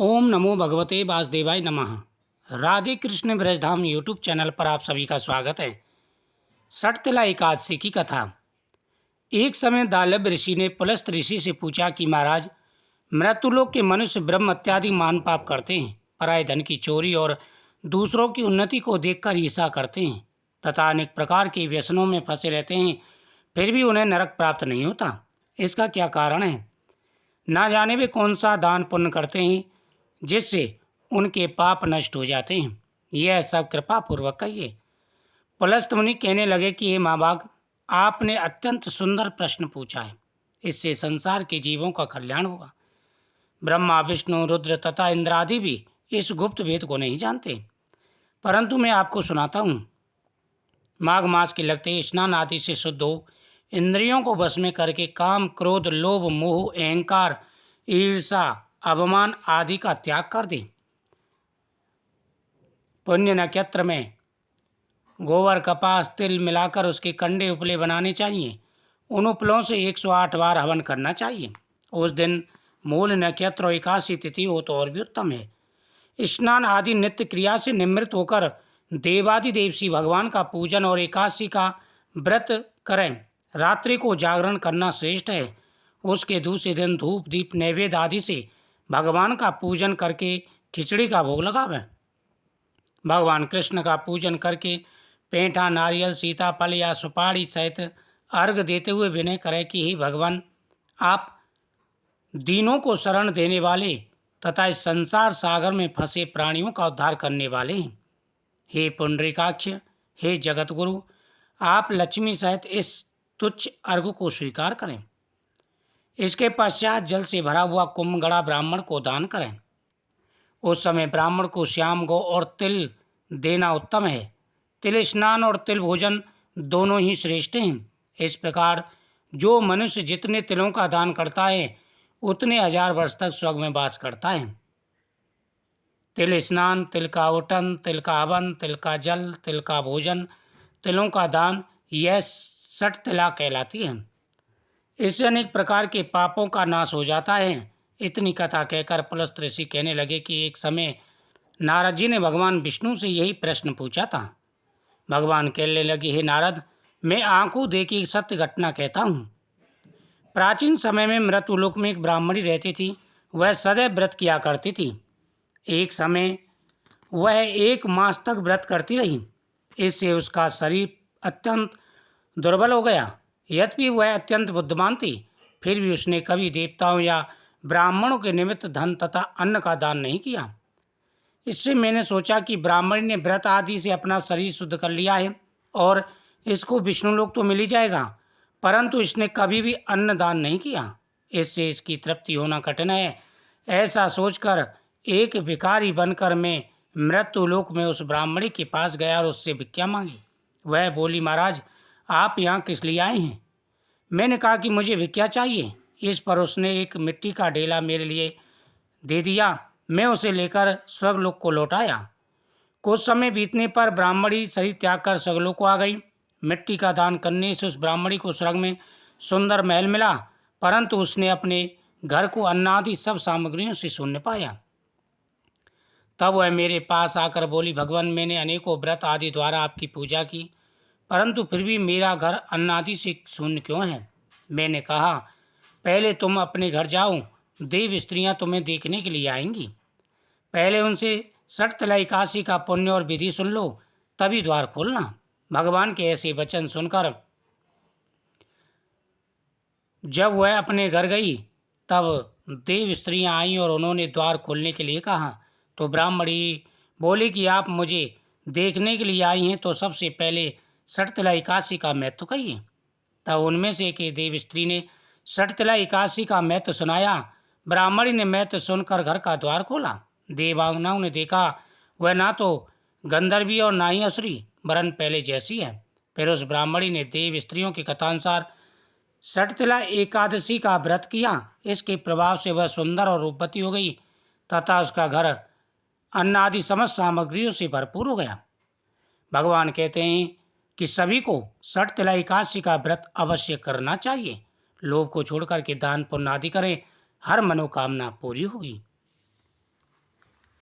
ओम नमो भगवते वासुदेवाय नमः। राधे कृष्ण ब्रजधाम यूट्यूब चैनल पर आप सभी का स्वागत है। सटतिला एकादशी की कथा। एक समय दालभ ऋषि ने पुलस्त ऋषि से पूछा कि महाराज, मृत्युलोक के मनुष्य ब्रह्म इत्यादि मान पाप करते हैं, पराये धन की चोरी और दूसरों की उन्नति को देखकर ईर्ष्या करते हैं तथा अनेक प्रकार के व्यसनों में फंसे रहते हैं, फिर भी उन्हें नरक प्राप्त नहीं होता। इसका क्या कारण है? ना जाने वे कौन सा दान पुण्य करते हैं जिससे उनके पाप नष्ट हो जाते हैं। यह सब कृपा पूर्वक कहिए। पुलस्त मुनि कहने लगे कि हे महाभाग, आपने अत्यंत सुंदर प्रश्न पूछा है। इससे संसार के जीवों का कल्याण होगा। ब्रह्मा, विष्णु, रुद्र तथा इंद्र आदि भी इस गुप्त भेद को नहीं जानते, परंतु मैं आपको सुनाता हूँ। माघ मास के लगते स्नान आदि से शुद्ध हो, इंद्रियों को वश में करके काम, क्रोध, लोभ, मोह, अहंकार, ईर्षा, अभिमान आदि का त्याग कर दें। पुण्य नक्षत्र में गोबर, कपास, तिल मिलाकर उसके कंडे उपले बनाने चाहिए। उन उपलों से 108 बार हवन करना चाहिए। उस दिन मूल नक्षत्र और एकादशी तिथि हो तो और भी उत्तम है। स्नान आदि नित्य क्रिया से निवृत्त होकर देवादिदेव श्री भगवान का पूजन और एकादशी का व्रत करें। रात्रि को जागरण करना श्रेष्ठ है। उसके दूसरे दिन धूप, दीप, नैवेद्य आदि से भगवान का पूजन करके खिचड़ी का भोग लगावें। भगवान कृष्ण का पूजन करके पेंठा, नारियल, सीताफल या सुपारी सहित अर्घ देते हुए विनय करें कि हे भगवान, आप दीनों को शरण देने वाले तथा इस संसार सागर में फंसे प्राणियों का उद्धार करने वाले हैं। हे पुंडरीकाक्ष, हे जगत गुरु, आप लक्ष्मी सहित इस तुच्छ अर्घ को स्वीकार करें। इसके पश्चात जल से भरा हुआ कुंभगड़ा ब्राह्मण को दान करें। उस समय ब्राह्मण को श्याम गौ और तिल देना उत्तम है। तिल स्नान और तिल भोजन दोनों ही श्रेष्ठ हैं। इस प्रकार जो मनुष्य जितने तिलों का दान करता है उतने 1000 वर्ष तक स्वर्ग में वास करता है। तिल स्नान, तिल का औटन, तिल का हवन, तिल का जल, तिल का भोजन, तिलों का दान, यह सटतिला कहलाती है। इससे अनेक प्रकार के पापों का नाश हो जाता है। इतनी कथा कहकर पुलस्त ऋषि कहने लगे कि एक समय नारद जी ने भगवान विष्णु से यही प्रश्न पूछा था। भगवान कहने लगे, हे नारद, मैं आंखों देखी एक सत्य घटना कहता हूँ। प्राचीन समय में मृत्युलोक में एक ब्राह्मणी रहती थी। वह सदैव व्रत किया करती थी। एक समय वह 1 मास तक व्रत करती रही। इससे उसका शरीर अत्यंत दुर्बल हो गया। यद्यपि वह अत्यंत बुद्धिमान थी, फिर भी उसने कभी देवताओं या ब्राह्मणों के निमित्त धन तथा अन्न का दान नहीं किया। इससे मैंने सोचा कि ब्राह्मण ने व्रत आदि से अपना शरीर शुद्ध कर लिया है और इसको विष्णुलोक तो मिल ही जाएगा, परंतु इसने कभी भी अन्न दान नहीं किया। इससे इसकी तृप्ति होना कठिन है। ऐसा सोचकर एक भिखारी बनकर मैं मृत्युलोक में उस ब्राह्मणी के पास गया और उससे भिक्षा मांगी। वह बोली, महाराज, आप यहाँ किस लिए आए हैं? मैंने कहा कि मुझे भिक्षा चाहिए। इस पर उसने एक मिट्टी का ढेला मेरे लिए दे दिया। मैं उसे लेकर स्वर्गलोक को लौट आया। कुछ समय बीतने पर ब्राह्मणी शरीर त्याग कर स्वर्गलोक को आ गई। मिट्टी का दान करने से उस ब्राह्मणी को स्वर्ग में सुंदर महल मिला, परंतु उसने अपने घर को अन्न आदि सब सामग्रियों से शून्य पाया। तब वह मेरे पास आकर बोली, भगवान, मैंने अनेकों व्रत आदि द्वारा आपकी पूजा की, परंतु फिर भी मेरा घर अन्न आदि से शून्य क्यों है? मैंने कहा, पहले तुम अपने घर जाओ, देव स्त्रियां तुम्हें देखने के लिए आएंगी। पहले उनसे सटतिला एकादशी का पुण्य और विधि सुन लो, तभी द्वार खोलना। भगवान के ऐसे वचन सुनकर जब वह अपने घर गई तब देव स्त्रियां आईं और उन्होंने द्वार खोलने के लिए कहा। तो ब्राह्मणी बोली कि आप मुझे देखने के लिए आई हैं, तो सबसे पहले सटतिला एकादशी का महत्व कहिए। तब उनमें से एक देव स्त्री ने सटतिला एकादशी का महत्व सुनाया। ब्राह्मणी ने महत्व सुनकर घर का द्वार खोला। देवांगनाओं ने देखा वह ना तो गंधर्वी और ना ही असुरी, वरन पहले जैसी है। फिर उस ब्राह्मणी ने देव स्त्रियों की कथानुसार सटतिला एकादशी का व्रत किया। इसके प्रभाव से वह सुंदर और रूपवती हो गई तथा उसका घर अन्न आदि समस्त सामग्रियों से भरपूर हो गया। भगवान कहते हैं कि सभी को सटतिला एकादशी का व्रत अवश्य करना चाहिए। लोभ को छोड़कर के दान पुण्य आदि करें, हर मनोकामना पूरी होगी।